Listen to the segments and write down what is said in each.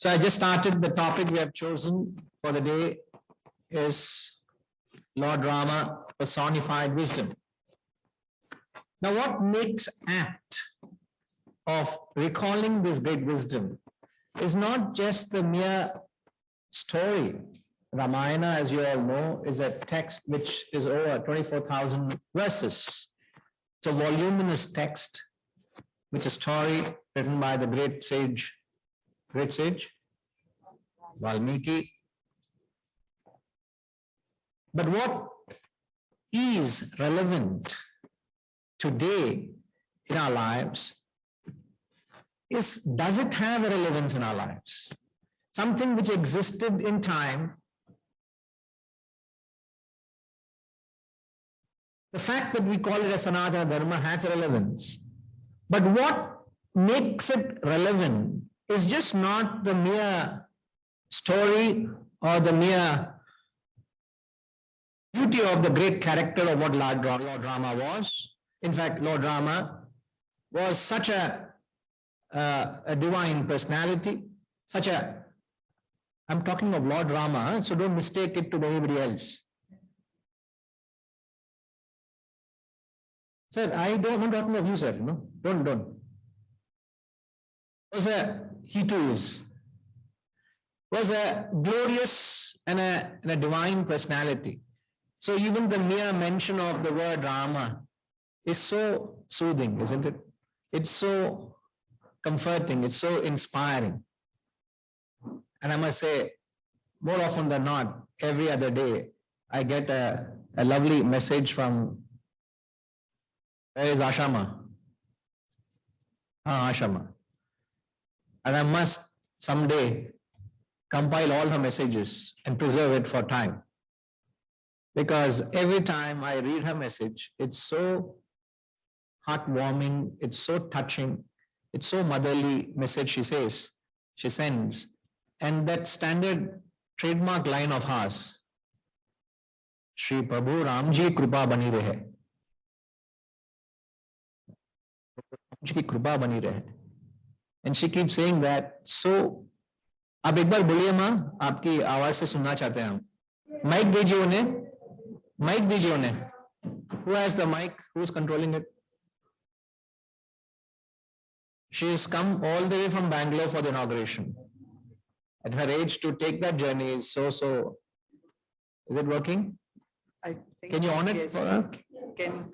So I just started. The topic we have chosen for the day is Lord Rama, personified wisdom. Now, what makes apt of recalling this great wisdom is not just the mere story. Ramayana, as you all know, is a text which is over 24,000 verses. It's a voluminous text, which is a story written by the great sage, Valmiki. But what is relevant today in our lives is, does it have a relevance in our lives? Something which existed in time. The fact that we call it a Sanatana Dharma has a relevance. But what makes it relevant is just not the mere story or the mere beauty of the great character of what Lord Rama was. In fact, Lord Rama was such a divine personality, I'm talking of Lord Rama, so don't mistake it to anybody else. Sir, I'm not talking of you, sir. No, don't. He too was a glorious and a divine personality. So even the mere mention of the word Rama is so soothing, isn't it? It's so comforting, it's so inspiring. And I must say, more often than not, every other day, I get a lovely message from, where is Ashama? Ashama. And I must someday compile all her messages and preserve it for time. Because every time I read her message, it's so heartwarming, it's so touching, it's so motherly message she sends. And that standard trademark line of hers, Shri Prabhu Ramji Kripa Bani Rahe. Ramji Kripa Bani Rahe. And she keeps saying that. So, आप एक बार बोलिए माँ, आपकी आवाज से सुनना चाहते हैं हम. माइक दीजिए उन्हें. Who has the mic? Who is controlling it? She has come all the way from Bangalore for the inauguration. At her age, to take that journey is so. Is it working? I think. Can you on it yes, for her? Can.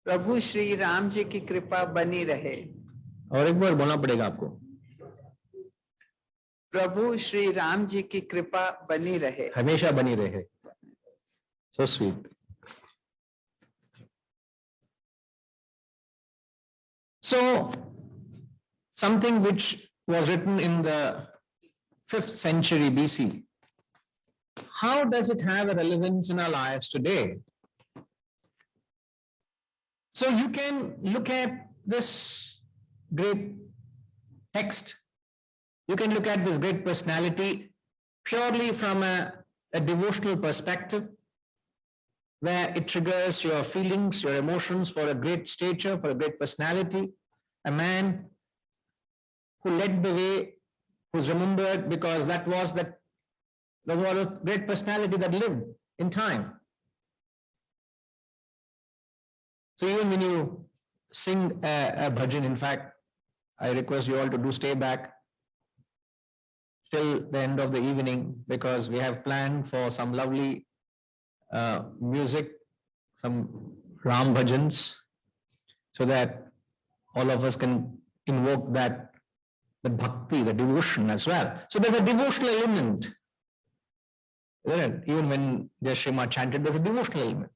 प्रभु श्री राम जी की कृपा बनी रहे. और एक बार बोलना पड़ेगा आपको. प्रभु श्री राम जी की कृपा बनी रहे. हमेशा बनी रहे. So sweet. So, something which was written in the 5th century BC, how does it have a relevance in our lives today? So you can look at this great text, you can look at this great personality purely from a devotional perspective, where it triggers your feelings, your emotions for a great stature, for a great personality, a man who led the way, who's remembered because that was a great personality that lived in time. So even when you sing a bhajan, in fact, I request you all to do stay back till the end of the evening, because we have planned for some lovely music, some Ram bhajans, so that all of us can invoke the bhakti, the devotion as well. So there's a devotional element. Even when Jai chanted, there's a devotional element.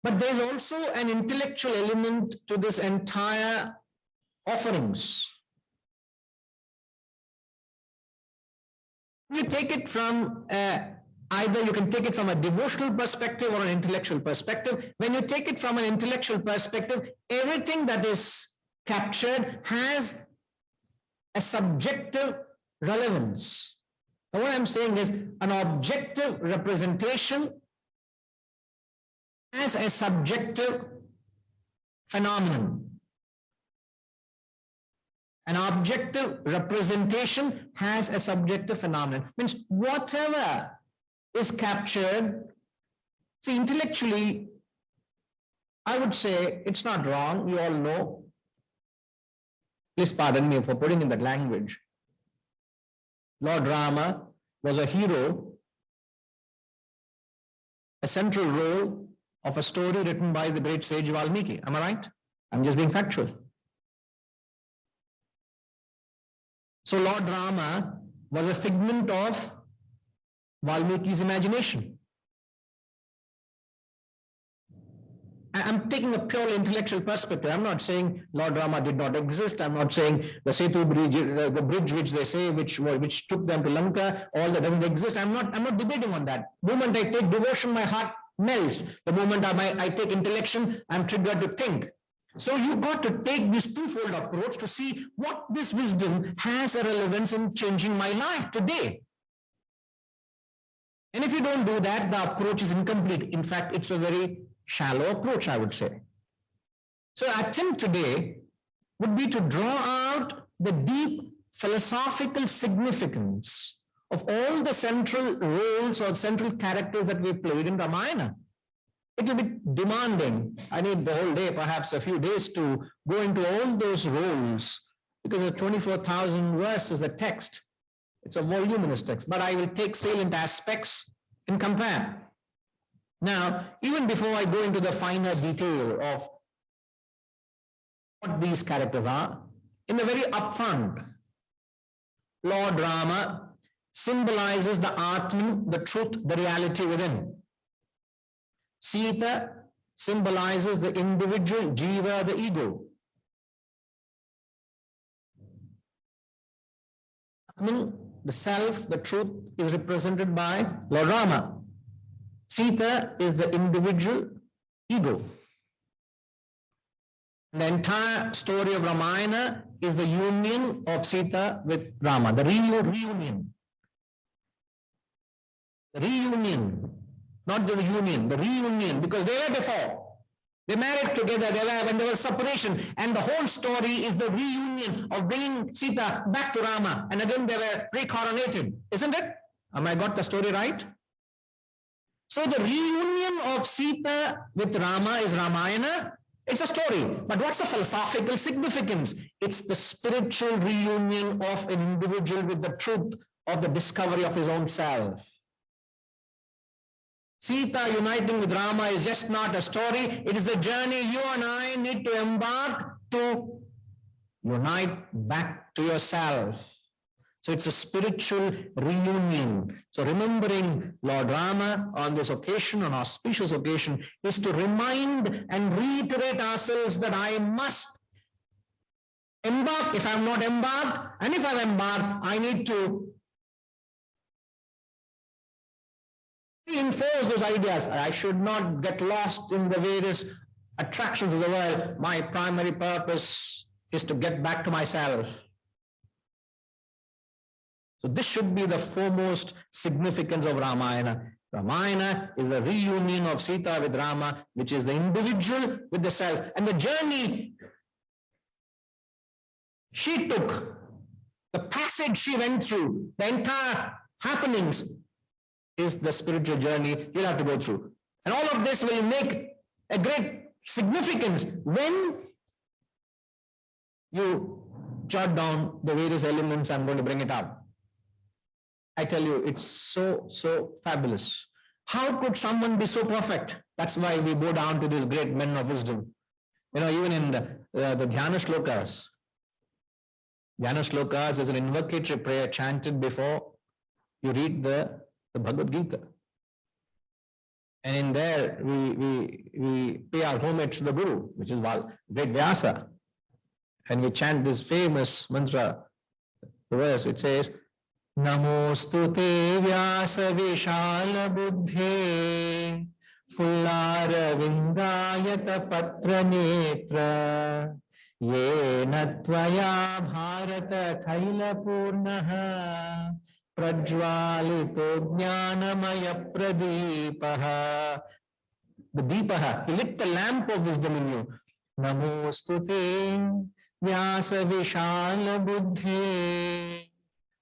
But there's also an intellectual element to this entire offerings. You take it from either you can take it from a devotional perspective or an intellectual perspective. When you take it from an intellectual perspective, everything that is captured has a subjective relevance. Now, what I'm saying is, an objective representation has a subjective phenomenon. An objective representation has a subjective phenomenon. Means whatever is captured, see, intellectually, I would say it's not wrong, you all know. Please pardon me for putting in that language. Lord Rama was a hero, a central role of a story written by the great sage Valmiki. Am I right? I'm just being factual. So Lord Rama was a figment of Valmiki's imagination. I'm taking a purely intellectual perspective. I'm not saying Lord Rama did not exist. I'm not saying the Setu bridge, the bridge which they say, which took them to Lanka, all that doesn't exist. I'm not debating on that. The moment I take devotion, my heart melts. The moment I take intellection, I'm triggered to think. So you got to take this twofold approach to see what this wisdom has a relevance in changing my life today. And if you don't do that, the approach is incomplete. In fact, it's a very shallow approach, I would say. So our attempt today would be to draw out the deep philosophical significance of all the central roles or central characters that we played in Ramayana. It will be demanding. I need the whole day, perhaps a few days, to go into all those roles, because the 24,000 verses, a text, it's a voluminous text, but I will take salient aspects and compare. Now, even before I go into the finer detail of what these characters are, in the very upfront, Lord Rama symbolizes the Atman, the truth, the reality within. Sita symbolizes the individual, Jiva, the ego. Atman, the self, the truth, is represented by Lord Rama. Sita is the individual ego. The entire story of Ramayana is the union of Sita with Rama, the reunion. The reunion, not the union, the reunion, because they were before. They married together, when there was separation, and the whole story is the reunion of bringing Sita back to Rama, and again they were recoronated, isn't it? Am I got the story right? So the reunion of Sita with Rama is Ramayana. It's a story, but what's the philosophical significance? It's the spiritual reunion of an individual with the truth of the discovery of his own self. Sita uniting with Rama is just not a story. It is a journey you and I need to embark to unite back to yourself. So it's a spiritual reunion. So remembering Lord Rama on this occasion, on auspicious occasion, is to remind and reiterate ourselves that I must embark if I'm not embarked, and if I'm embarked, I need to reinforce those ideas. I should not get lost in the various attractions of the world. My primary purpose is to get back to myself. So this should be the foremost significance of Ramayana. Ramayana is the reunion of Sita with Rama, which is the individual with the self. And the journey she took, the passage she went through, the entire happenings, is the spiritual journey you'll have to go through. And all of this will make a great significance when you jot down the various elements. I'm going to bring it up. I tell you, it's so fabulous. How could someone be so perfect? That's why we go down to these great men of wisdom. You know, even in the Dhyana Shlokas. Dhyana Shlokas is an invocatory prayer chanted before you read the Bhagavad Gita. And in there, we pay our homage to the Guru, which is great Vyasa. And we chant this famous mantra, the verse, it says, Namostu te Vyasa Vishala Buddhe Fullara Vindayata Patra Netra Yena Tvaya Bharata Thaila Purnaha Prajwalito Jnanamaya Pradipaha. The Deepaha, he lit the lamp of wisdom in you. Namostute Vyasa Vishala Buddhe.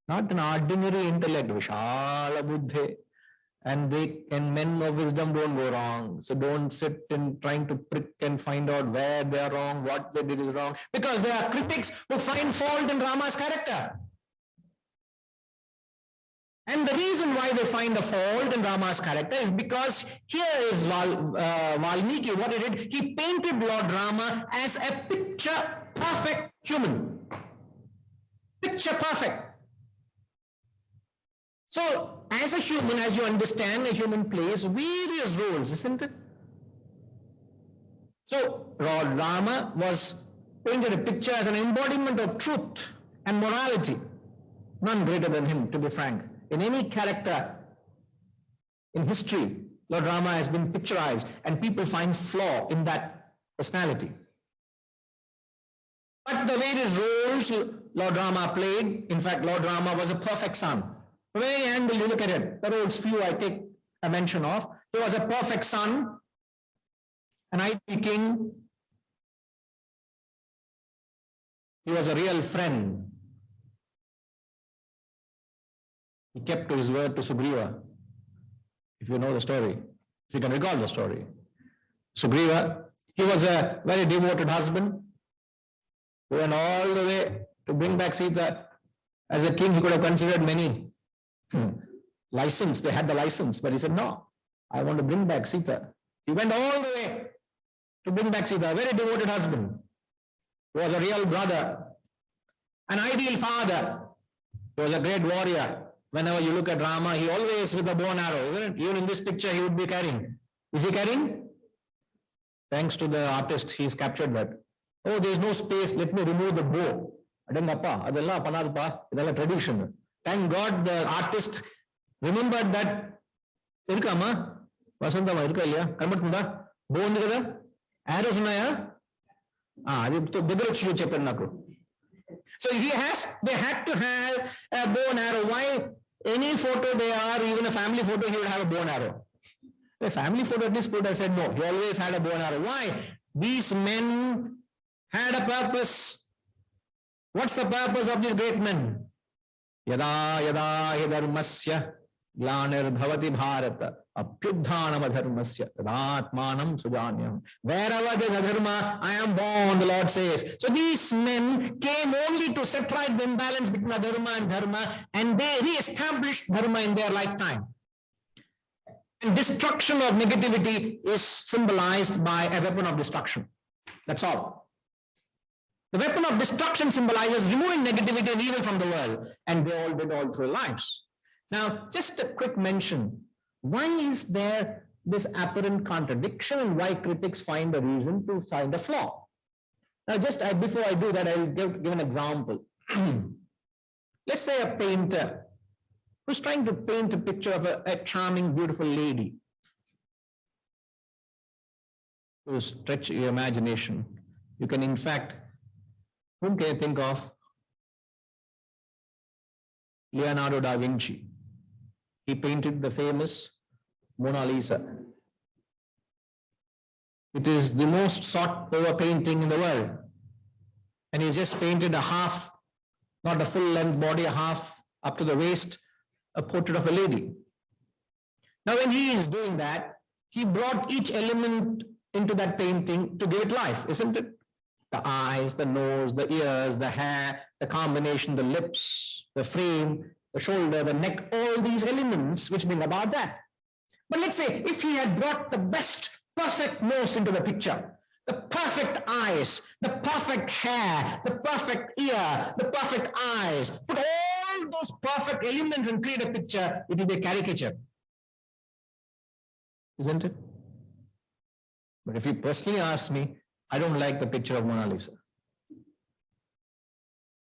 Not an ordinary intellect, Vishala Buddhe. And men of wisdom don't go wrong. So don't sit and trying to prick and find out where they are wrong, what they did is wrong. Because there are critics who find fault in Rama's character. And the reason why they find a fault in Rama's character is because here is Valmiki, what he did, he painted Lord Rama as a picture perfect human. Picture perfect. So, as a human, as you understand, a human plays various roles, isn't it? So, Lord Rama was painted a picture as an embodiment of truth and morality. None greater than him, to be frank. In any character in history, Lord Rama has been picturized and people find flaw in that personality. But the various roles Lord Rama played, in fact, Lord Rama was a perfect son. From any angle you look at it, the roles few I take a mention of, he was a perfect son, an ideal king, he was a real friend. He kept to his word to Sugriva. If you know the story, if you can recall the story. Sugriva, he was a very devoted husband who went all the way to bring back Sita. As a king, he could have considered many license. They had the license, but he said, no, I want to bring back Sita. He went all the way to bring back Sita, a very devoted husband. He was a real brother, an ideal father. He was a great warrior. Whenever you look at Rama, he always with a bow and arrow, isn't it? Even in this picture, he would be carrying. Is he carrying? Thanks to the artist, he's captured that. Oh, there's no space. Let me remove the bow. Tradition. Thank God the artist remembered that. Irkama, Vasantama, irka ilya, kanbatunda, bow undi kada, arrows unnaya. Adi to begarochu chepparu naku. So they had to have a bow and arrow. Why? Any photo they are, even a family photo, he would have a bow and arrow. A family photo at least could have said no. He always had a bow and arrow. Why? These men had a purpose. What's the purpose of these great men? Yada yada hi dharmasya glanir bharata apyudhanam adharmasya tadatmanam sujanyam. Wherever there is adharma, I am born, the Lord says. So these men came only to set right the imbalance between adharma and dharma, and they re-established dharma in their lifetime. And destruction of negativity is symbolized by a weapon of destruction. That's all. The weapon of destruction symbolizes removing negativity and evil from the world, and they all did all through lives. Now, just a quick mention. Why is there this apparent contradiction, and why critics find a reason to find a flaw? Now, before I do that, I'll give an example. Let's say a painter who's trying to paint a picture of a charming, beautiful lady. To stretch your imagination, you can, in fact, whom can you think of? Leonardo da Vinci. He painted the famous Mona Lisa. It is the most sought over painting in the world. And he's just painted a half, not a full length body, a half up to the waist, a portrait of a lady. Now, when he is doing that, he brought each element into that painting to give it life, isn't it? The eyes, the nose, the ears, the hair, the combination, the lips, the frame, the shoulder, the neck, all these elements which bring about that. But let's say if he had brought the best perfect nose into the picture, the perfect eyes, the perfect hair, the perfect ear, the perfect eyes, put all those perfect elements and create a picture, it will be a caricature. Isn't it? But if you personally ask me, I don't like the picture of Mona Lisa.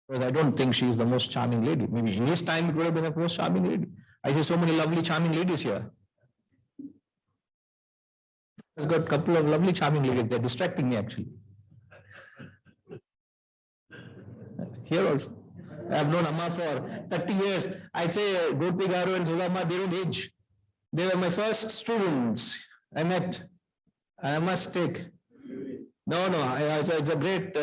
Because I don't think she is the most charming lady. Maybe in his time it would have been the most charming lady. I see so many lovely charming ladies here. He's got a couple of lovely charming ladies. They're distracting me actually. Here also. I have known Amma for 30 years. I say Gopi Garu and Sudama, they don't age. They were my first students I met. I must take. No, it's a great,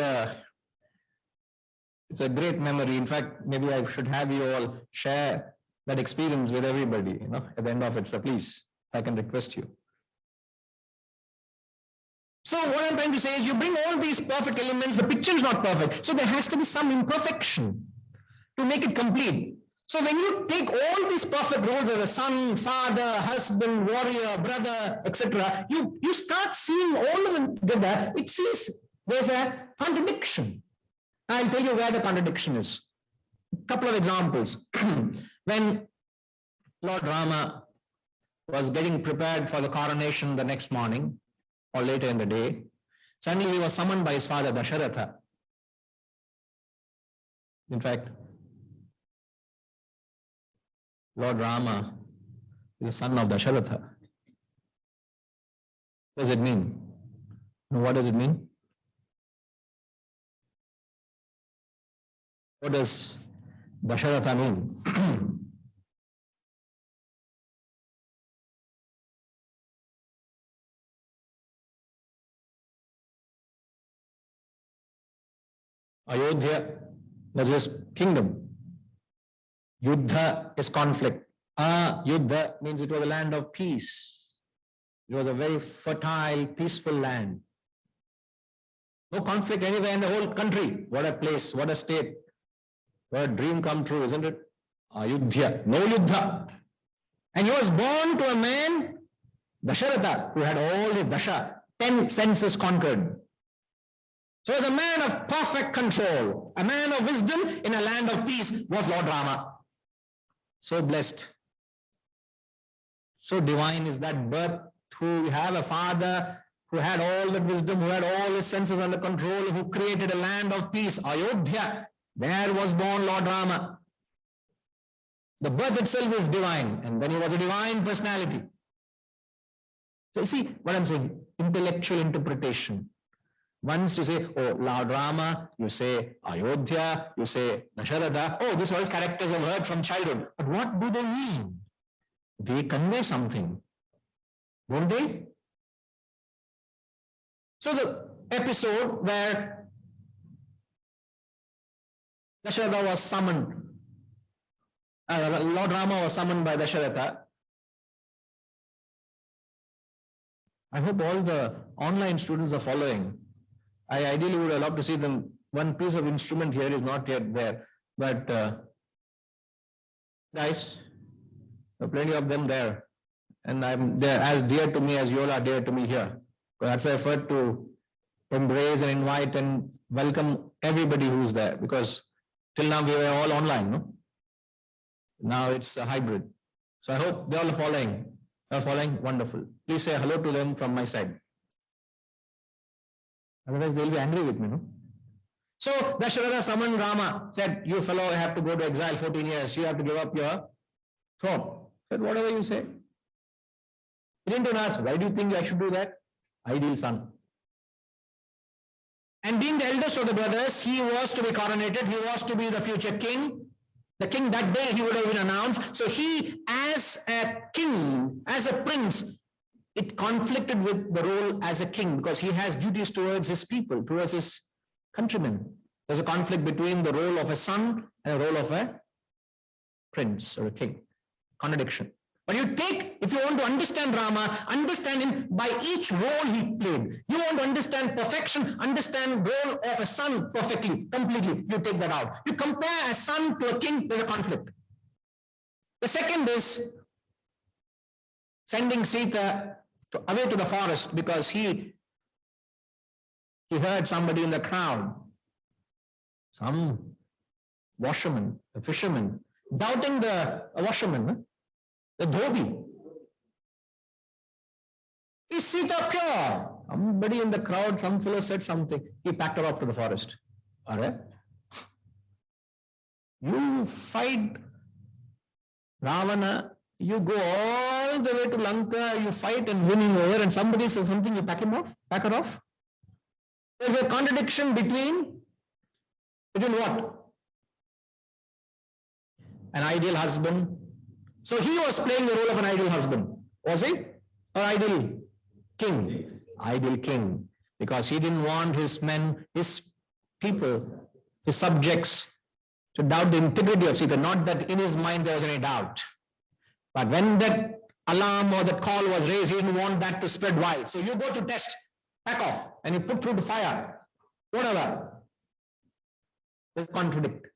it's a great memory. In fact, maybe I should have you all share that experience with everybody, at the end of it. So please, I can request you. So what I'm trying to say is you bring all these perfect elements, the picture is not perfect. So there has to be some imperfection to make it complete. So when you take all these perfect roles as a son, father, husband, warrior, brother, etc., you start seeing all of them together. It seems there's a contradiction. I'll tell you where the contradiction is. A couple of examples. When Lord Rama was getting prepared for the coronation the next morning or later in the day, suddenly he was summoned by his father Dasharatha. In fact, Lord Rama is the son of Dasharatha. What does it mean? What does it mean? What does Dasharatha mean? Ayodhya was his kingdom. Yuddha is conflict. Yuddha means it was a land of peace. It was a very fertile, peaceful land. No conflict anywhere in the whole country. What a place, what a state. What a dream come true, isn't it? Ayodhya, no Yuddha. And he was born to a man, Dasharatha, who had all the Dasha, 10 senses conquered. So as a man of perfect control, a man of wisdom in a land of peace was Lord Rama. So blessed. So divine is that birth, who have a father who had all that wisdom, who had all his senses under control, who created a land of peace, Ayodhya. There was born Lord Rama. The birth itself is divine, and then he was a divine personality. So you see what I'm saying? Intellectual interpretation. Once you say, oh, Lord Rama, you say Ayodhya, you say Dasharatha, oh, these are all characters I've heard from childhood. But what do they mean? They convey something, don't they? So the episode where Dasharatha was summoned, Lord Rama was summoned by Dasharatha. I hope all the online students are following. I ideally would have loved to see them. One piece of instrument here is not yet there, but guys, there are plenty of them there, and they're as dear to me as you all are dear to me here. That's an effort to embrace and invite and welcome everybody who's there, because till now we were all online, no? Now it's a hybrid. So I hope they all are following. Are following? Wonderful. Please say hello to them from my side. Otherwise, they'll be angry with me, no? So Dasharatha summoned Rama, said, you fellow have to go to exile 14 years. You have to give up your throne. Said, whatever you say. He didn't even ask, why do you think I should do that? Ideal son. And being the eldest of the brothers, he was to be coronated. He was to be the future king. The king that day he would have been announced. So he, as a king, as a prince, it conflicted with the role as a king, because he has duties towards his people, towards his countrymen. There's a conflict between the role of a son and the role of a prince or a king. Contradiction. But you take, if you want to understand Rama, understand him by each role he played. You want to understand perfection, understand role of a son perfectly, completely. You take that out. You compare a son to a king, there's a conflict. The second is sending Sita away to the forest because he heard somebody in the crowd, some washerman, a fisherman, doubting a washerman, the dhobi. Is Sita pure? Somebody in the crowd, some fellow said something. He packed her off to the forest. All right. You fight Ravana, you go all the way to Lanka, you fight and win him over, and somebody says something, you pack him off, pack her off. There's a contradiction between what? An ideal husband. So he was playing the role of an ideal husband, was he? Or ideal king? Ideal king. because he didn't want his men, his people, his subjects to doubt the integrity of Sita. Not that in his mind there was any doubt. But when that alarm or that call was raised, he didn't want that to spread wild. So you go to test, back off, and you put through the fire, whatever. There's conflict.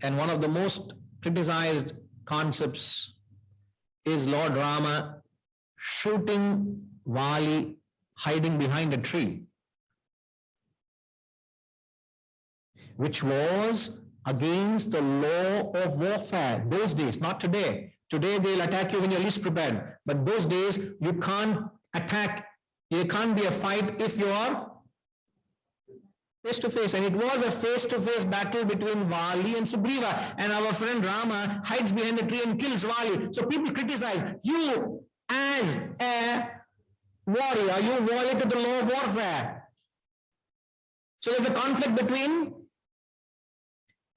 And one of the most criticized concepts is Lord Rama shooting Vali hiding behind a tree, which was against the law of warfare those days, not today. Today they'll attack you when you're least prepared. But those days you can't attack, there can't be a fight if you are face to face. And it was a face to face battle between Vali and Sugriva. And our friend Rama hides behind the tree and kills Vali. So people criticize you as a warrior, you violated the law of warfare. So there's a conflict between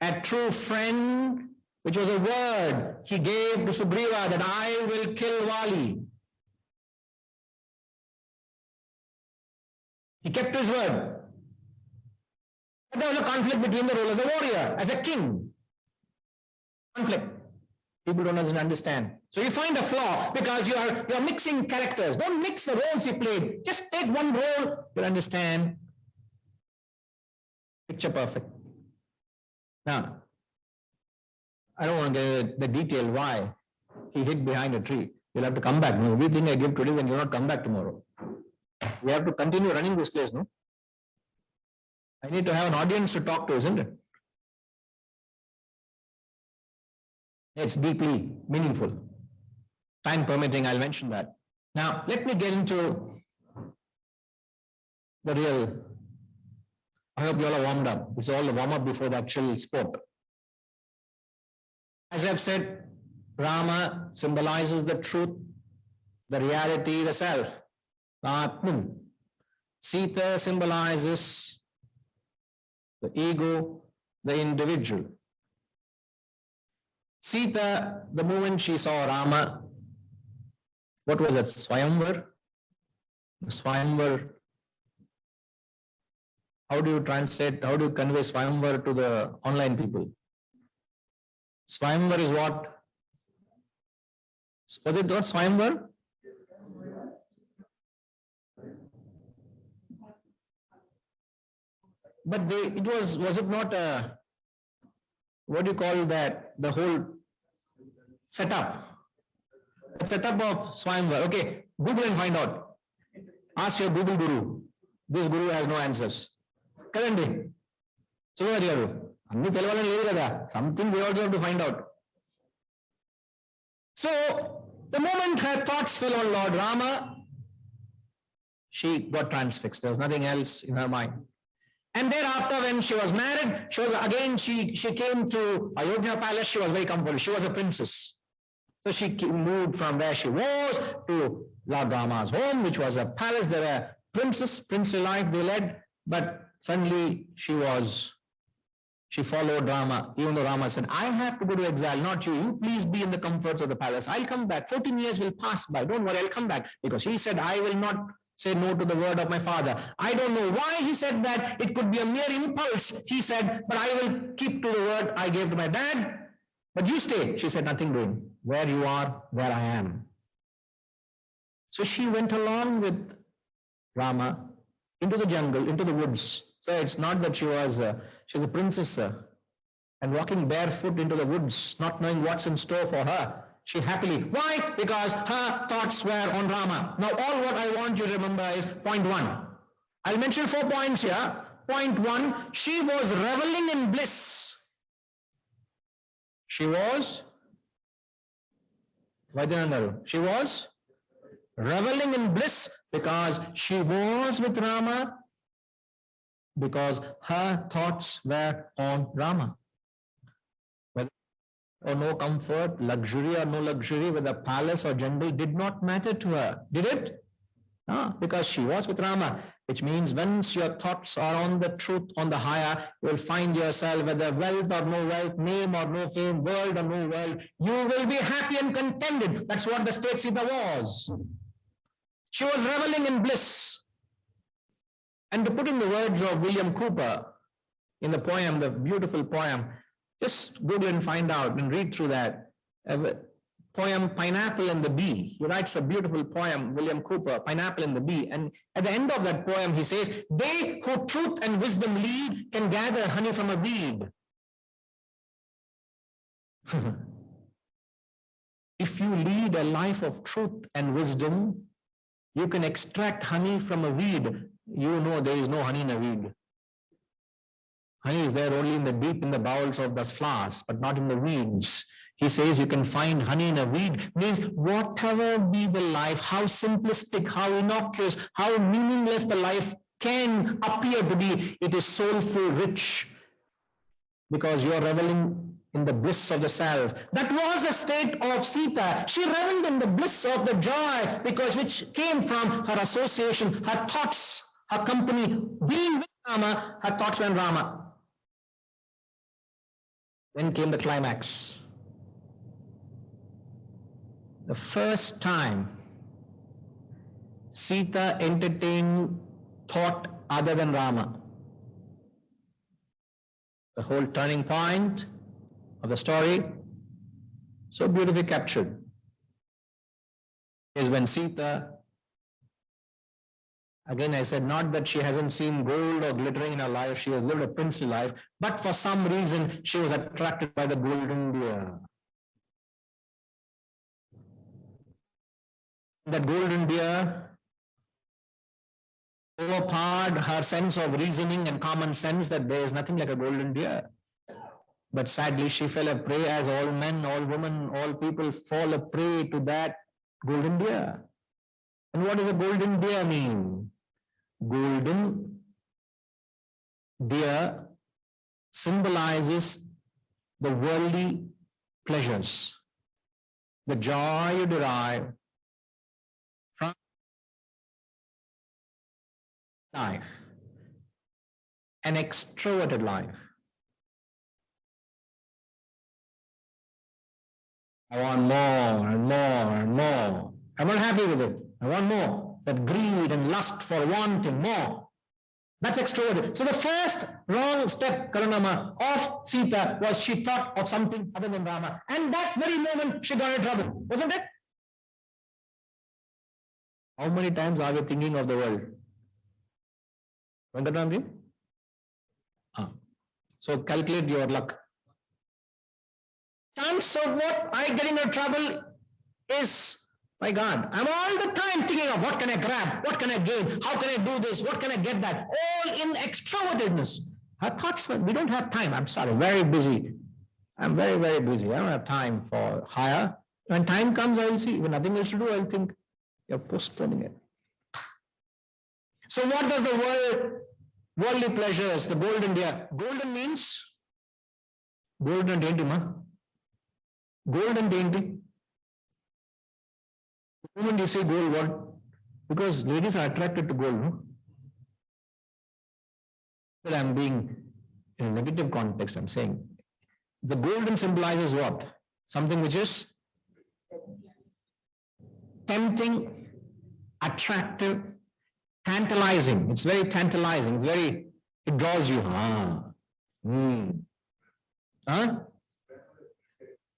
a true friend, which was a word he gave to Sugriva that I will kill Vali. He kept his word. But there was a conflict between the role as a warrior, as a king. Conflict. People don't understand. So you find a flaw because you're mixing characters. Don't mix the roles he played. Just take one role, you'll understand. Picture perfect. Now, I don't want to get into the detail why he hid behind a tree. You'll have to come back. No, everything I give today, then you'll not come back tomorrow. We have to continue running this place, no? I need to have an audience to talk to, isn't it? It's deeply meaningful. Time permitting, I'll mention that. Now, let me get into the real. I hope you all are warmed up. It's all the warm up before the actual sport. As I've said, Rama symbolizes the truth, the reality, the self. Atman. Sita symbolizes the ego, the individual. Sita, the moment she saw Rama, what was it? Swayamvar? Swayamvar. How do you translate, how do you convey Swayamvar to the online people? Swayamvar is what? Was it not Swayamvar? But was it not a, what do you call that, the whole setup? The setup of Swayamvar. Okay, Google and find out. Ask your Google guru. This guru has no answers. Currently. So where are you? Something we also have to find out. So, the moment her thoughts fell on Lord Rama, she got transfixed. There was nothing else in her mind. And thereafter, when she was married, she came to Ayodhya palace. She was very comfortable. She was a princess. So she moved from where she was to Lord Rama's home, which was a palace. There were princely life they led, but suddenly she followed Rama, even though Rama said, I have to go to exile, not you. You please be in the comforts of the palace. I'll come back. 14 years will pass by. Don't worry, I'll come back. Because he said, I will not say no to the word of my father. I don't know why he said that. It could be a mere impulse. He said, but I will keep to the word I gave to my dad. But you stay. She said, nothing doing. Where you are, where I am. So she went along with Rama into the jungle, into the woods. So it's not that she's a princess, and walking barefoot into the woods, not knowing what's in store for her. She happily. Why? Because her thoughts were on Rama. Now, all what I want you to remember is point 1. I'll mention 4 points here. Point 1, she was reveling in bliss. She was reveling in bliss because she was with Rama, because her thoughts were on Rama. Whether or no comfort, luxury or no luxury, whether palace or jungle did not matter to her. Did it? No, because she was with Rama, which means once your thoughts are on the truth, on the higher, you will find yourself, whether wealth or no wealth, name or no fame, world or no world, you will be happy and contented. That's what the state Sita was. She was reveling in bliss. And to put in the words of William Cooper in the poem, the beautiful poem, just Google and find out and read through that. Poem Pineapple and the Bee. He writes a beautiful poem, William Cooper, Pineapple and the Bee. And at the end of that poem, he says, they who truth and wisdom lead can gather honey from a weed. If you lead a life of truth and wisdom, you can extract honey from a weed. You know there is no honey in a weed. Honey is there only in the bowels of those flowers, but not in the weeds. He says you can find honey in a weed, means whatever be the life, how simplistic, how innocuous, how meaningless the life can appear to be, it is soulful, rich, because you are reveling in the bliss of the self. That was the state of Sita. She reveled in the bliss of the joy, because which came from her association, her thoughts, her company, being with Rama, her thoughts were Rama. Then came the climax. The first time Sita entertained thought other than Rama. The whole turning point of the story, so beautifully captured, is when Sita, again I said, not that she hasn't seen gold or glittering in her life, she has lived a princely life, but for some reason she was attracted by the golden deer. That golden deer overpowered her sense of reasoning and common sense that there is nothing like a golden deer. But sadly, she fell a prey, as all men, all women, all people fall a prey to that golden deer. And what does a golden deer mean? Golden deer symbolizes the worldly pleasures, the joy you derive from life, an extroverted life. I want more and more and more. I'm not happy with it. I want more. That greed and lust for wanting more. That's extroverted. So the first wrong step, Karunama, of Sita was she thought of something other than Rama. And that very moment she got in trouble, wasn't it? How many times are we thinking of the world? Venkatamji? So calculate your luck. Chance of what I get into trouble is, my God, I'm all the time thinking of what can I grab, what can I gain, how can I do this, what can I get that, all in extrovertedness. Her thoughts, we don't have time, I'm sorry, very busy. I'm very, very busy. I don't have time for higher. When time comes, I will see. When nothing else to do, I'll think you're postponing it. So what does the worldly pleasures, the golden deer? Golden means golden dainty, ma. Golden dainty. The moment you say gold, what? Because ladies are attracted to gold, no? But I'm being in a negative context, I'm saying. The golden symbolizes what? Something which is tempting, attractive, tantalizing. It's very tantalizing. It draws you.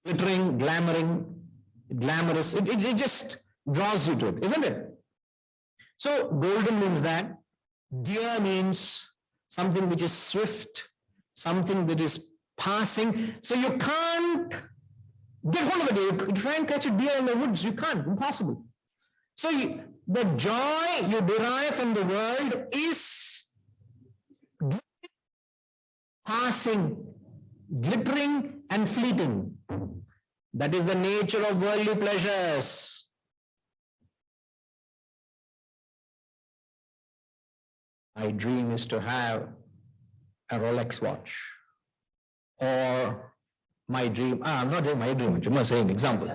Glittering, glamorous. It just draws you to it, isn't it? So golden means that. Deer means something which is swift, something that is passing. So you can't get hold of it. You try and catch a deer in the woods, you can't, impossible. So the joy you derive from the world is passing, glittering and fleeting. That is the nature of worldly pleasures. My dream is to have a Rolex watch. Or my dream, I'm not doing my dream, I'm just saying example.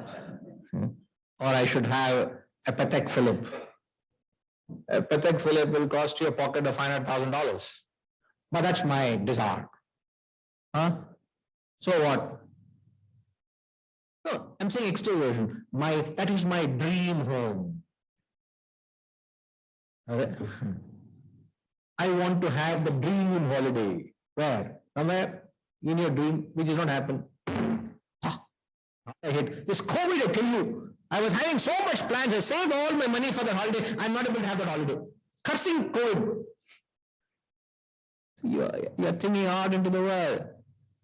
Or I should have a Patek Philippe. A Patek Philippe will cost you a pocket of $500,000. But that's my desire. So what? No, I'm saying extroversion. That is my dream home. I want to have the dream holiday. Where? Somewhere in your dream, which is not happen. I hate this COVID, I tell you. I was having so much plans. I saved all my money for the holiday. I'm not able to have that holiday. Cursing COVID. You're thinking out into the world.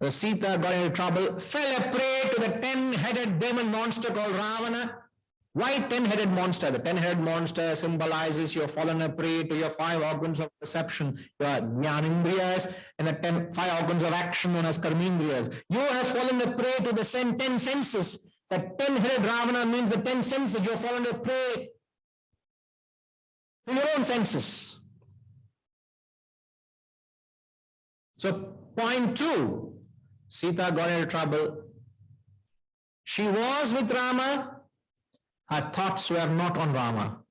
The Sita got into trouble, fell a prey to the 10-headed demon monster called Ravana. Why 10-headed monster? The 10-headed monster symbolizes you have fallen a prey to your 5 organs of perception, your jnanindriyas, and the 5 organs of action known as karmendriyas. You have fallen a prey to the 10 senses. The 10-headed Ravana means the 10 senses. You have fallen a prey to your own senses. So, point 2, Sita got into trouble. She was with Rama. Her thoughts were not on Rama.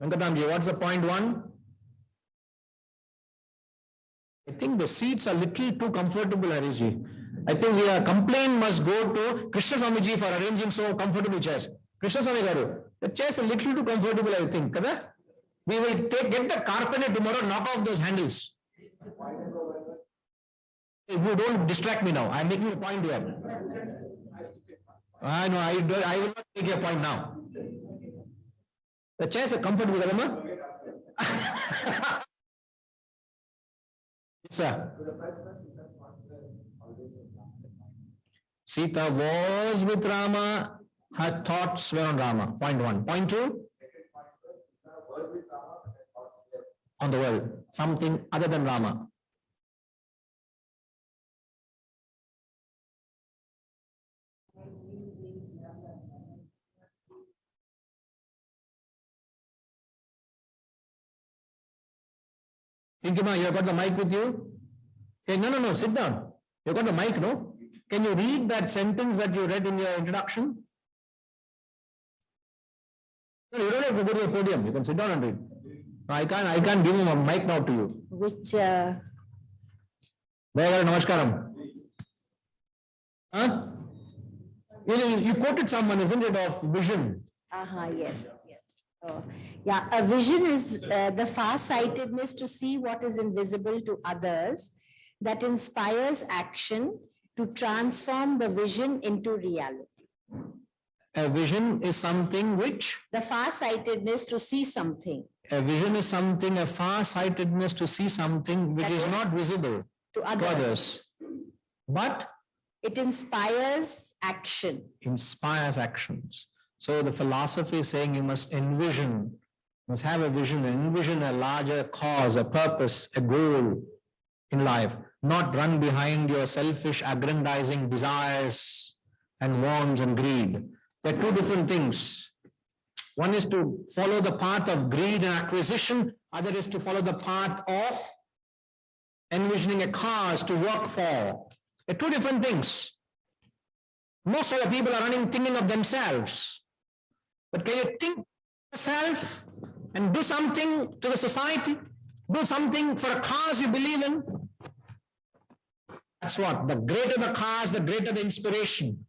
Venkatamji, what's the point 1? I think the seats are little too comfortable, Harishji. I think your complaint must go to Krishna Swamiji for arranging so comfortable chairs. Krishna Swami Garu, the chairs are little too comfortable, I think. Kada? We will get the carpenter tomorrow, knock off those handles. If you don't distract me now, I'm making a point here. I know, I will not make a point now. The chairs are comfortable, Rama. Yes, sir. Sita was with Rama, her thoughts were on Rama. Point 1. Point 2? On the world, something other than Rama. Pinkima, you have got the mic with you? Okay, no, sit down. You got the mic, no? Can you read that sentence that you read in your introduction? No, you don't have to go to the podium. You can sit down and read. No, I can't give him a mic now to you. Which Very namaskaram. Huh? You quoted someone, isn't it, of vision? yes. Yeah, a vision is the far-sightedness to see what is invisible to others that inspires action to transform the vision into reality. A vision is something which? The far-sightedness to see something. A vision is something, a far-sightedness to see something which is not visible to others. But? It inspires action. Inspires actions. So the philosophy is saying you must envision, must have a vision, envision a larger cause, a purpose, a goal in life, not run behind your selfish aggrandizing desires and wants and greed. They're two different things. One is to follow the path of greed and acquisition, other is to follow the path of envisioning a cause to work for. They're two different things. Most of the people are running thinking of themselves. But can you think of yourself and do something to the society? Do something for a cause you believe in? That's what. The greater the cause, the greater the inspiration.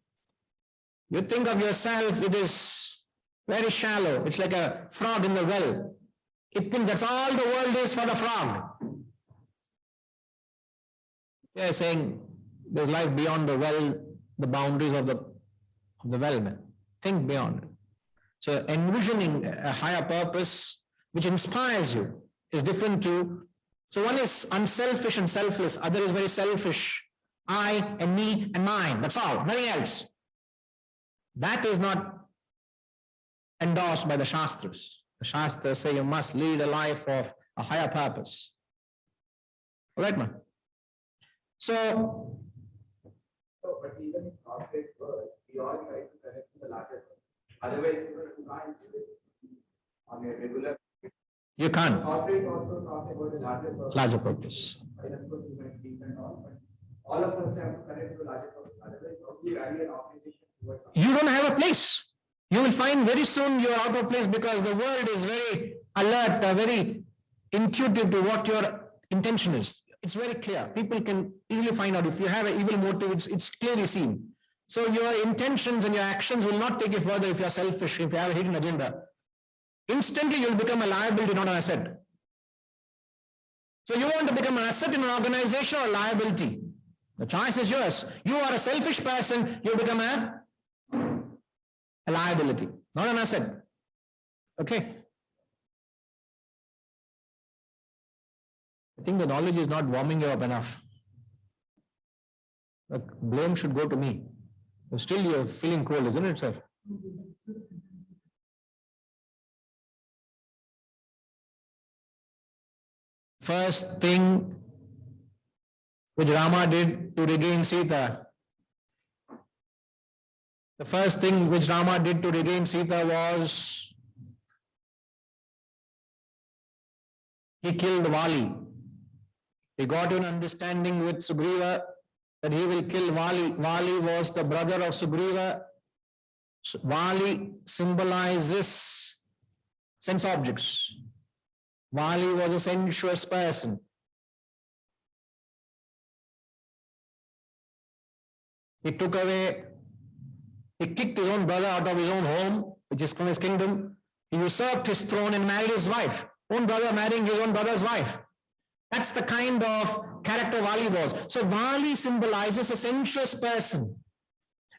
You think of yourself, it is very shallow. It's like a frog in the well. It thinks that's all the world is for the frog. They're saying there's life beyond the well, the boundaries of the well, man. Think beyond it. So envisioning a higher purpose which inspires you is different to, so one is unselfish and selfless, other is very selfish. I and me and mine, that's all, nothing else. That is not endorsed by the Shastras. The Shastras say you must lead a life of a higher purpose. All right, man? So, but even in corporate world, we all try to connect to the larger world. Otherwise, you can't do it on a regular. You can't. Corporates also talk about a larger purpose. Larger purpose. And of course, you might be and all, but all of us have to connect to a larger purpose. Otherwise, how do you rally an organization towards something? You don't have a place. You will find very soon you are out of place because the world is very alert, very intuitive to what your intention is. It's very clear. People can easily find out if you have an evil motive, it's clearly seen. So your intentions and your actions will not take you further if you are selfish, if you have a hidden agenda. instantly you'll become a liability, not an asset. So you want to become an asset in an organization or liability? The choice is yours. You are a selfish person, you become a liability, not an asset. Okay. I think the knowledge is not warming you up enough. The blame should go to me. Still you're feeling cold, isn't it, sir? First thing which Rama did to regain Sita. The first thing which Rama did to regain Sita was he killed Vali. He got an understanding with Sugriva that he will kill Vali. Vali was the brother of Sugriva. Vali symbolizes sense objects. Vali was a sensuous person. He took away, he kicked his own brother out of his own home, which is from his kingdom. He usurped his throne and married his wife. Own brother marrying his own brother's wife. That's the kind of character Vali was. So Vali symbolizes a sensuous person.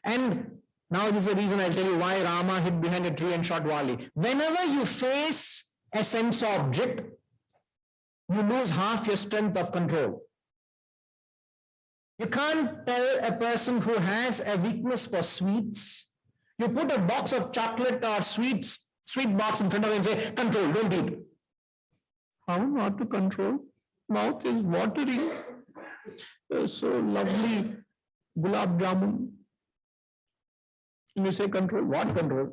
And now this is the reason I'll tell you why Rama hid behind a tree and shot Vali. Whenever you face a sense object, you lose half your strength of control. You can't tell a person who has a weakness for sweets. You put a box of chocolate or sweet box in front of him and say, control, don't eat. How not to control? Mouth is watering. So lovely. Gulab jamun. And you say control. What control?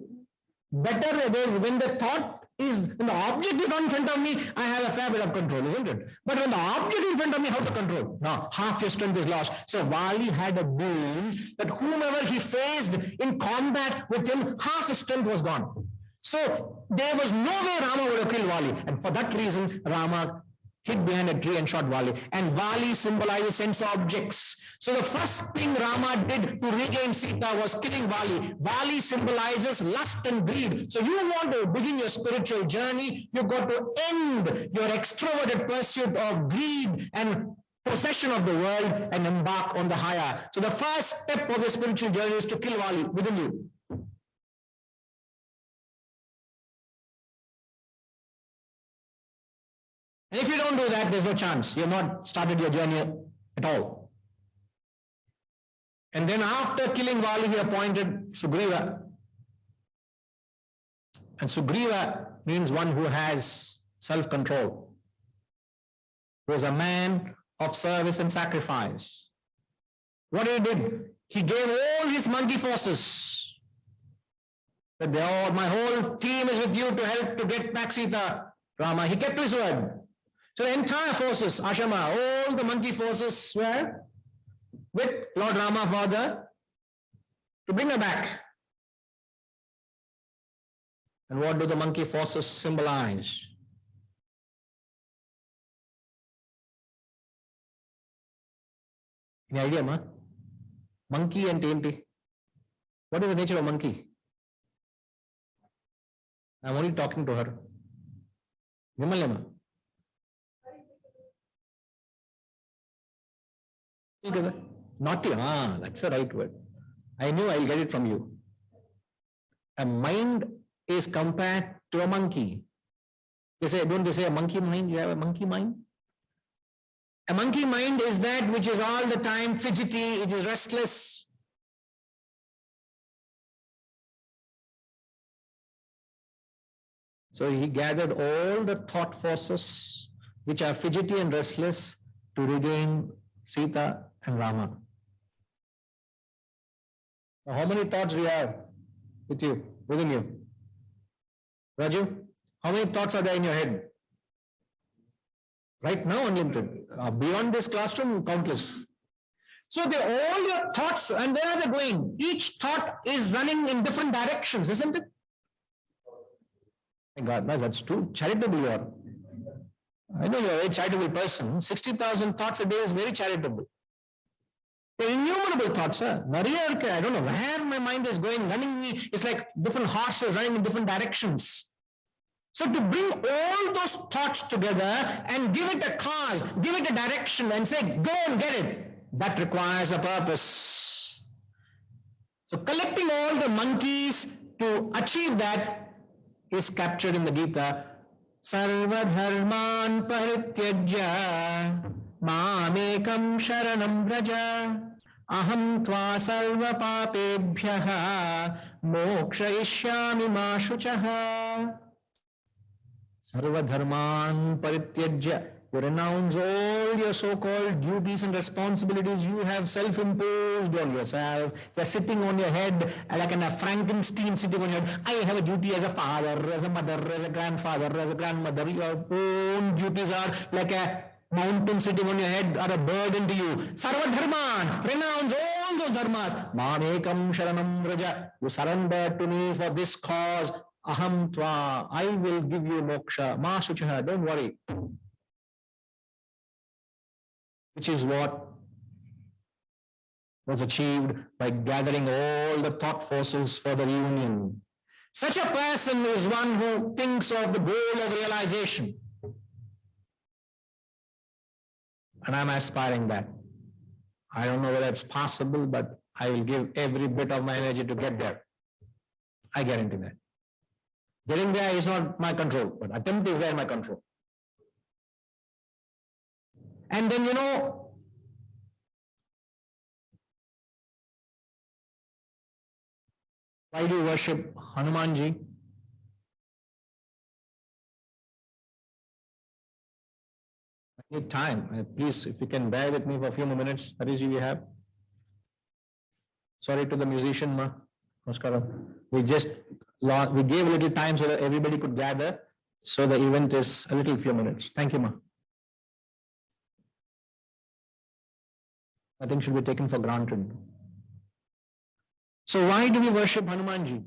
Better it is when the thought is, when the object is not in front of me, I have a fair bit of control, isn't it? But when the object is in front of me, how to control? Now, half your strength is lost. So Vali had a boon that whomever he faced in combat with him, half his strength was gone. So there was no way Rama would have killed Vali. And for that reason, Rama hid behind a tree and shot Vali. And Vali symbolizes sense objects. So the first thing Rama did to regain Sita was killing Vali. Vali symbolizes lust and greed. So you want to begin your spiritual journey, you've got to end your extroverted pursuit of greed and possession of the world and embark on the higher. So the first step of your spiritual journey is to kill Vali within you. And if you don't do that, there's no chance. You've not started your journey at all. And then after killing Vali, he appointed Sugriva. And Sugriva means one who has self-control. He was a man of service and sacrifice. What he did, he gave all his monkey forces. That my whole team is with you to help to get back Sita, Rama. He kept his word. So the entire forces, Ashama, all the monkey forces were with Lord Rama Father to bring her back. And what do the monkey forces symbolize? Any idea, ma? Monkey and TNT. What is the nature of monkey? I'm only talking to her. Vimalama. Naughty, that's the right word. I knew I'll get it from you. A mind is compared to a monkey. Don't they say a monkey mind? You have a monkey mind? A monkey mind is that which is all the time fidgety, it is restless. So he gathered all the thought forces which are fidgety and restless to regain Sita and Rama. Now, how many thoughts do you have with you, within you? Raju, how many thoughts are there in your head? Right now, unlimited. Beyond this classroom, countless. So all your thoughts, and where are they going? Each thought is running in different directions, isn't it? My God, that's too charitable you are. I know you're a very charitable person. 60,000 thoughts a day is very charitable. The innumerable thoughts, sir. I don't know where my mind is going, running me. It's like different horses running in different directions. So to bring all those thoughts together and give it a cause, give it a direction and say, go and get it, that requires a purpose. So collecting all the monkeys to achieve that is captured in the Gita. Sarva dharman parityajya mamekam sharanam vraja aham tva sarva papebhyaha mokshayishyami ma shuchaha. Sarva dharman parityajya. You renounce all your so-called duties and responsibilities you have self-imposed on yourself. You're sitting on your head like a Frankenstein sitting on your head. I have a duty as a father, as a mother, as a grandfather, as a grandmother. Your own duties are like a mountain sitting on your head, are a burden to you. Sarva dharman, renounce all those dharmas. Mamekam sharanam vraja. You surrender to me for this cause. Aham tva, I will give you moksha. Ma suchaha, don't worry. Which is what was achieved by gathering all the thought forces for the reunion. Such a person is one who thinks of the goal of realization. And I'm aspiring that. I don't know whether it's possible, but I will give every bit of my energy to get there. I guarantee that. Getting there is not my control, but attempt is there in my control. And then, why do you worship Hanumanji? I need time. Please, if you can bear with me for a few more minutes. Hariji, we have. Sorry to the musician, ma. Namaskaram. We gave a little time so that everybody could gather. So the event is a little few minutes. Thank you, ma. Nothing should be taken for granted. So why do we worship Hanumanji?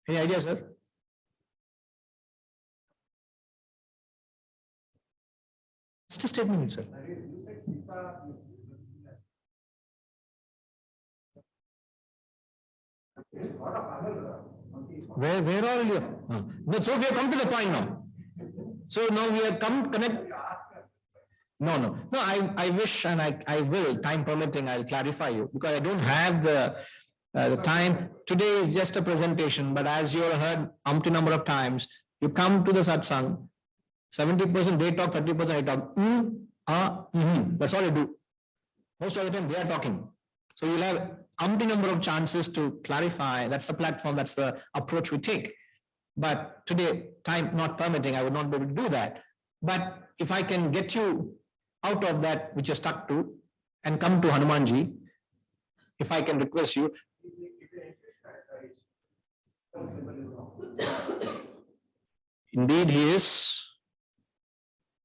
Any idea, sir? Just a statement, sir. Where are you? No, so we have come to the point now. So now we have come connect. No. I wish and I will, time permitting, I'll clarify you because I don't have the time. Today is just a presentation, but as you have heard umpty number of times, you come to the satsang, 70% they talk, 30% I talk. That's all I do. Most of the time they are talking. So you'll have umpty number of chances to clarify. That's the platform, that's the approach we take. But today, time not permitting, I would not be able to do that. But if I can get you out of that which you're stuck to and come to Hanumanji, if I can request you. Indeed, he is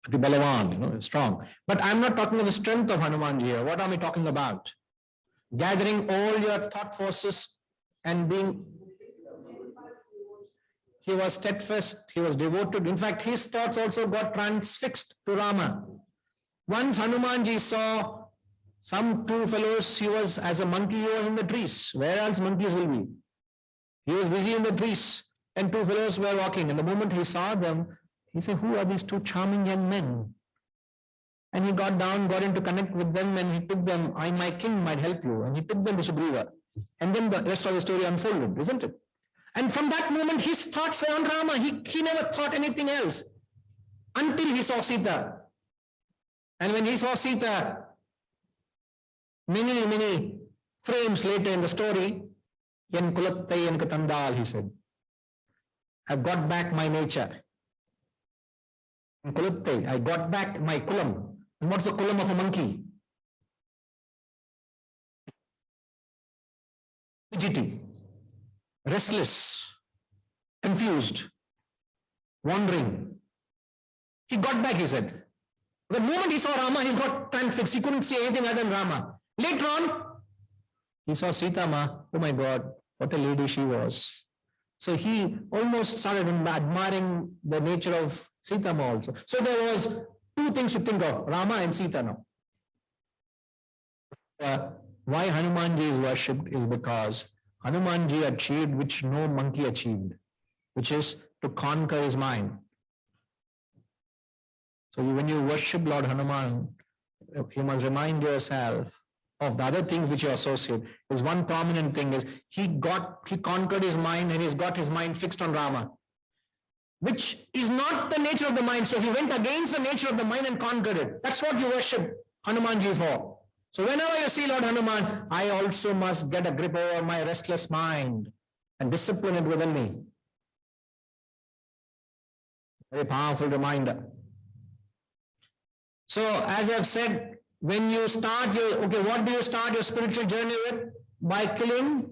Ati Balavan, strong. But I'm not talking of the strength of Hanumanji here. What am I talking about? Gathering all your thought forces and being. He was steadfast, he was devoted. In fact, his thoughts also got transfixed to Rama. Once Hanumanji saw some two fellows, he was as a monkey, he was in the trees. Where else monkeys will be? He was busy in the trees and two fellows were walking. And the moment he saw them, he said, who are these two charming young men? And he got down, got into connect with them and he took them, my king might help you. And he took them to Sugriva. And then the rest of the story unfolded, isn't it? And from that moment, his thoughts were on Rama. He never thought anything else until he saw Sita. And when he saw Sita, many frames later in the story, Yan kulattai yan katandal, he said, I've got back my nature. Kulattai, I got back my kulam. And what's the kulam of a monkey? Fidgety, restless, confused, wandering. He got back, he said. The moment he saw Rama, he got transfixed. He couldn't see anything other than Rama. Later on, he saw Sita Ma. Oh my God, what a lady she was. So he almost started admiring the nature of Sita Ma also. So there was two things to think of, Rama and Sita now. Why Hanumanji is worshipped is because Hanumanji achieved which no monkey achieved, which is to conquer his mind. So when you worship Lord Hanuman, you must remind yourself of the other things which you associate. Is one prominent thing is he conquered his mind and he's got his mind fixed on Rama, which is not the nature of the mind. So he went against the nature of the mind and conquered it. That's what you worship Hanumanji for. So whenever you see Lord Hanuman, I also must get a grip over my restless mind and discipline it within me. Very powerful reminder. So as I've said, when you start what do you start your spiritual journey with? By killing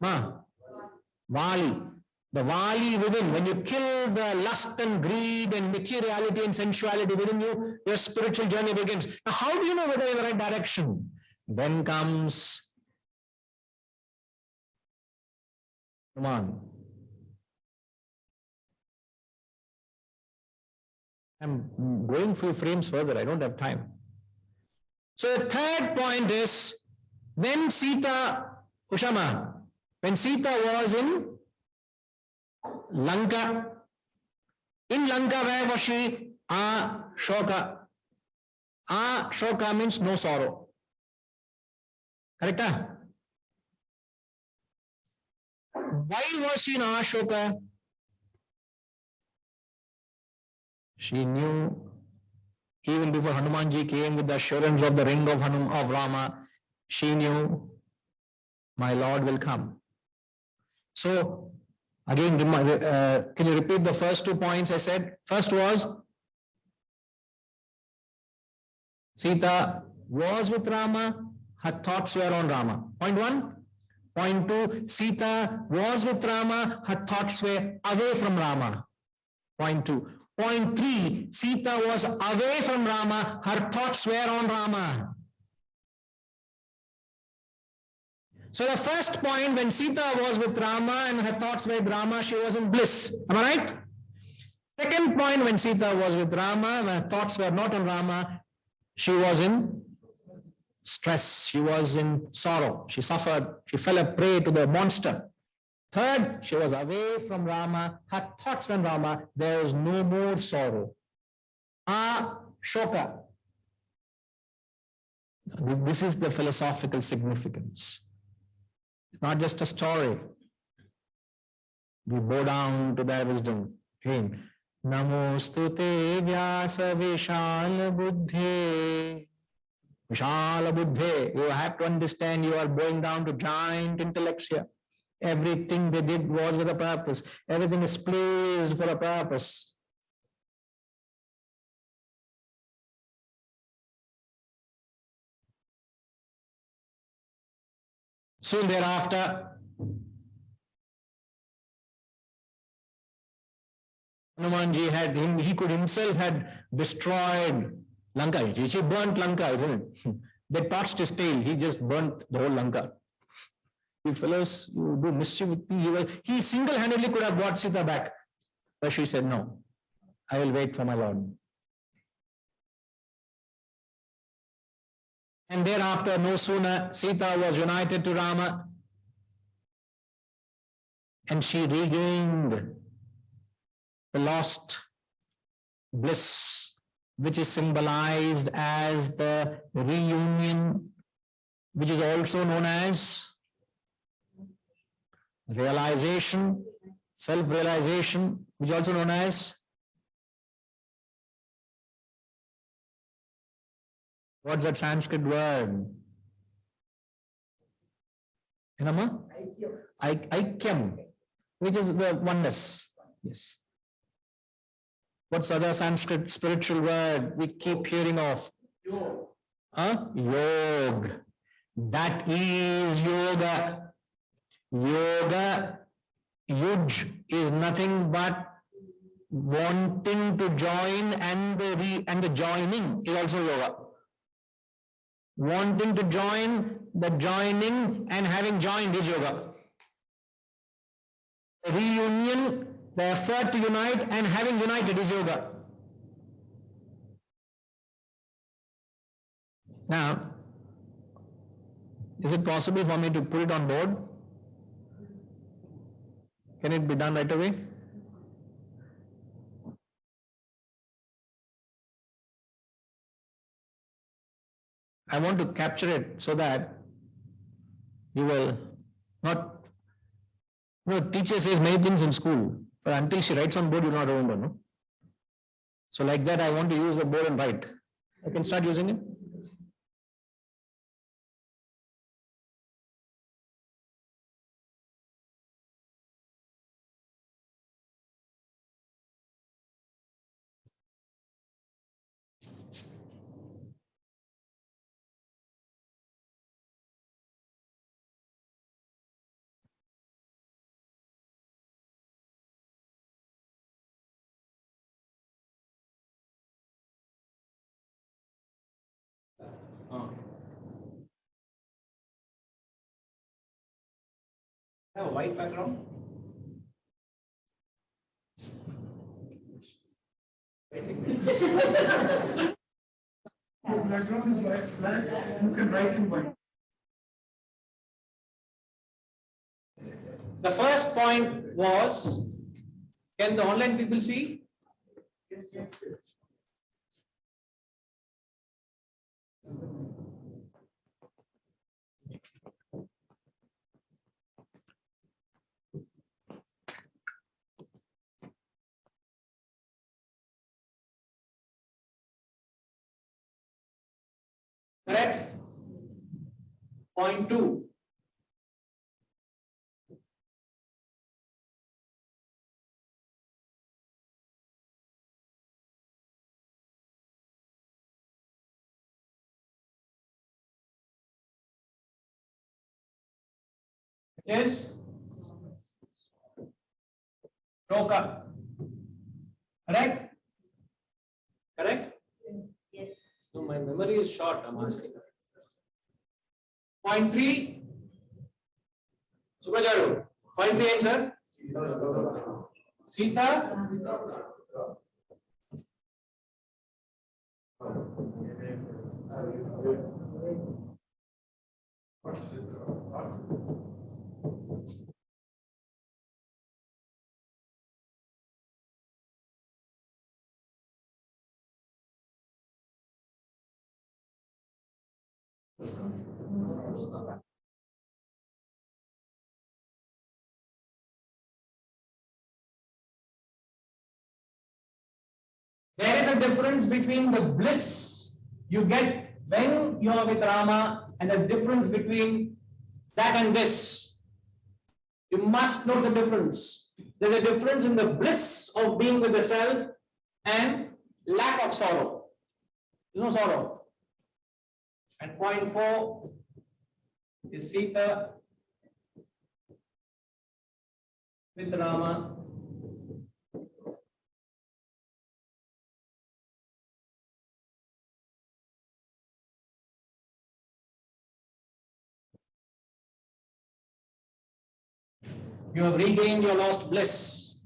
Vali. The Vali within. When you kill the lust and greed and materiality and sensuality within you, your spiritual journey begins. Now, how do you know whether you're in the right direction? Then comes, come on. I'm going few frames further. I don't have time. So the third point is when Sita, Ushama, when Sita was in Lanka, where was she? Ashoka. Ashoka means no sorrow. Correct? Why was she in Ashoka? She knew even before Hanumanji came with the assurance of the ring of Rama, she knew my Lord will come. So again, can you repeat the first 2 points I said? First was Sita was with Rama, her thoughts were on Rama. Point 1. Point 2, Sita was with Rama, her thoughts were away from Rama. Point 2. Point 3, Sita was away from Rama, her thoughts were on Rama. So the first point, when Sita was with Rama and her thoughts were with Rama, she was in bliss. Am I right? Second point, when Sita was with Rama, when her thoughts were not on Rama, she was in stress. She was in sorrow. She suffered. She fell a prey to the monster. Third, she was away from Rama. Her thoughts were on Rama. There was no more sorrow. Ashoka. This is the philosophical significance. It's not just a story. We bow down to their wisdom. Again, Namostute Vyasa Vishal Buddhe. Vishal Buddhe. You have to understand you are bowing down to giant intellects here. Everything they did was with a purpose. Everything is placed for a purpose. Soon thereafter, Hanumanji he could himself had destroyed Lanka. He burnt Lanka, isn't it? They touched his tail. He just burnt the whole Lanka. You fellows, you do mischief with me. He single-handedly could have brought Sita back. But she said, no, I will wait for my Lord. And thereafter, no sooner, Sita was united to Rama and she regained the lost bliss, which is symbolized as the reunion, which is also known as realization, self-realization, which is also known as what's that Sanskrit word? Rama? Aikyam, which is the oneness. Yes. What's the other Sanskrit spiritual word we keep hearing of? Yoga. That is yoga. Yoga, yuj, is nothing but wanting to join, and the joining is also yoga. Wanting to join, the joining, and having joined is yoga. The reunion, the effort to unite, and having united is yoga. Now, is it possible for me to put it on board? Can it be done right away? I want to capture it so that you will not, teacher says many things in school, but until she writes on board, you will not remember, no? So like that, I want to use the board and write. I can start using it. Have a white background. The background is black, you can write in white. The first point was, can the online people see? Yes, yes, yes. Correct? Point 2. Yes? Roka. Correct? Correct? Yes. No, my memory is short, I'm asking. Point 3. Subrajaru. Point 3 answer. Sita. There is a difference between the bliss you get when you are with Rama and the difference between that and this. You must know the difference. There's a difference in the bliss of being with the self and lack of sorrow. There's no sorrow. And point 4 is Sita with Rama. You have regained your lost bliss.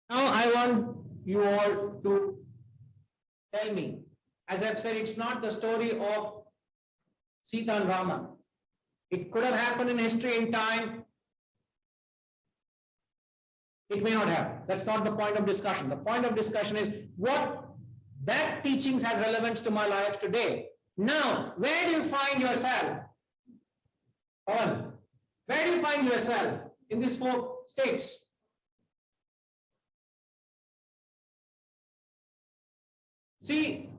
Now I want you all to tell me, as I've said, it's not the story of Sita and Rama. It could have happened in history in time. It may not have. That's not the point of discussion. The point of discussion is what that teachings has relevance to my life today. Now, where do you find yourself? Pawan, where do you find yourself in these 4 states? See,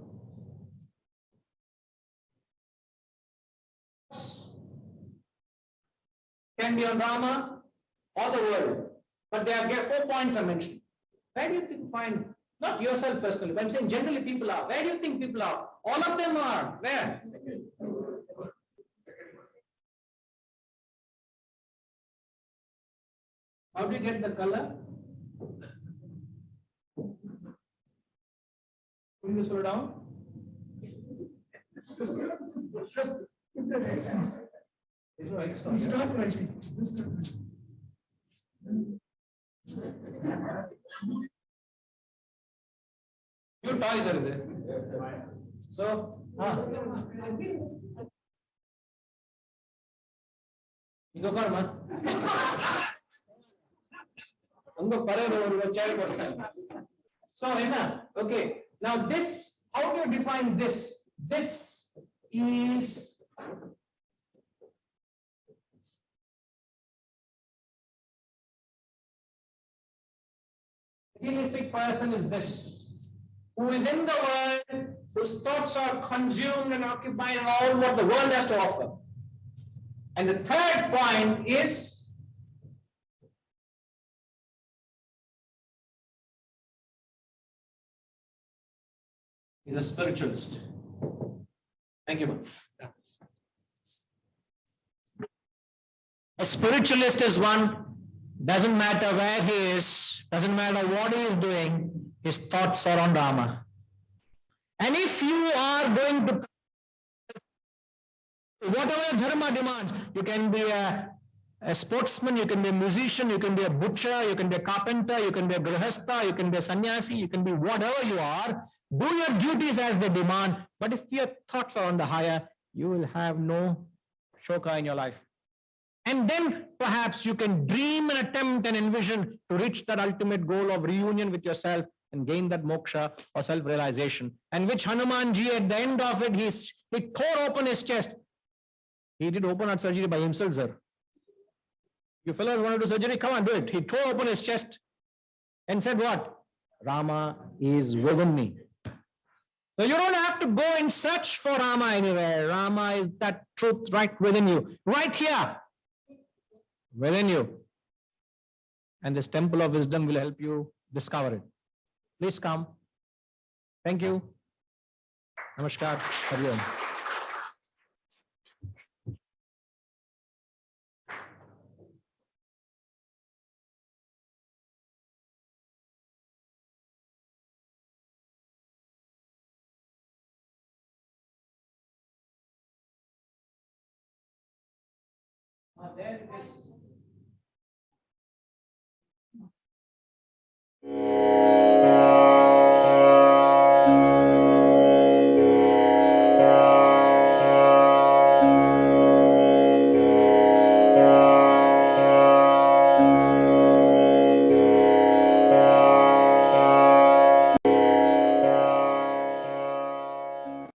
can be on Rama or the world, but there are 4 points I mentioned. Where do you think find, not yourself personally, but I'm saying generally people are. Where do you think people are? All of them are. Where? How do you get the color? Can you slow down? Just put the X on. There's no X You on. start writing. Just Your toys are there. So, இங்க உட்காருமா. உங்க பரவாயில்ல ஒரு சேர் போட்டாங்க. So என்ன? Okay. Now this, how do you define this? This is materialistic person is this, who is in the world, whose thoughts are consumed and occupied in all what the world has to offer. And the third point is a spiritualist. Thank you, ma'am. A spiritualist is one, doesn't matter where he is, doesn't matter what he is doing, his thoughts are on Rama. And if you are going to, whatever dharma demands, you can be a sportsman, you can be a musician, you can be a butcher, you can be a carpenter, you can be a grihastha, you can be a sannyasi, you can be whatever you are, do your duties as they demand. But if your thoughts are on the higher, you will have no shoka in your life. And then perhaps you can dream and attempt and envision to reach that ultimate goal of reunion with yourself and gain that moksha or self-realization. And which Hanumanji at the end of it, he tore open his chest. He did open heart surgery by himself, sir. You fellows want to do surgery? Come on, do it. He tore open his chest and said what? Rama is within me. So you don't have to go and search for Rama anywhere. Rama is that truth right within you, right here, within you. And this temple of wisdom will help you discover it. Please come. Thank you. Namaskar. Hari Om. There is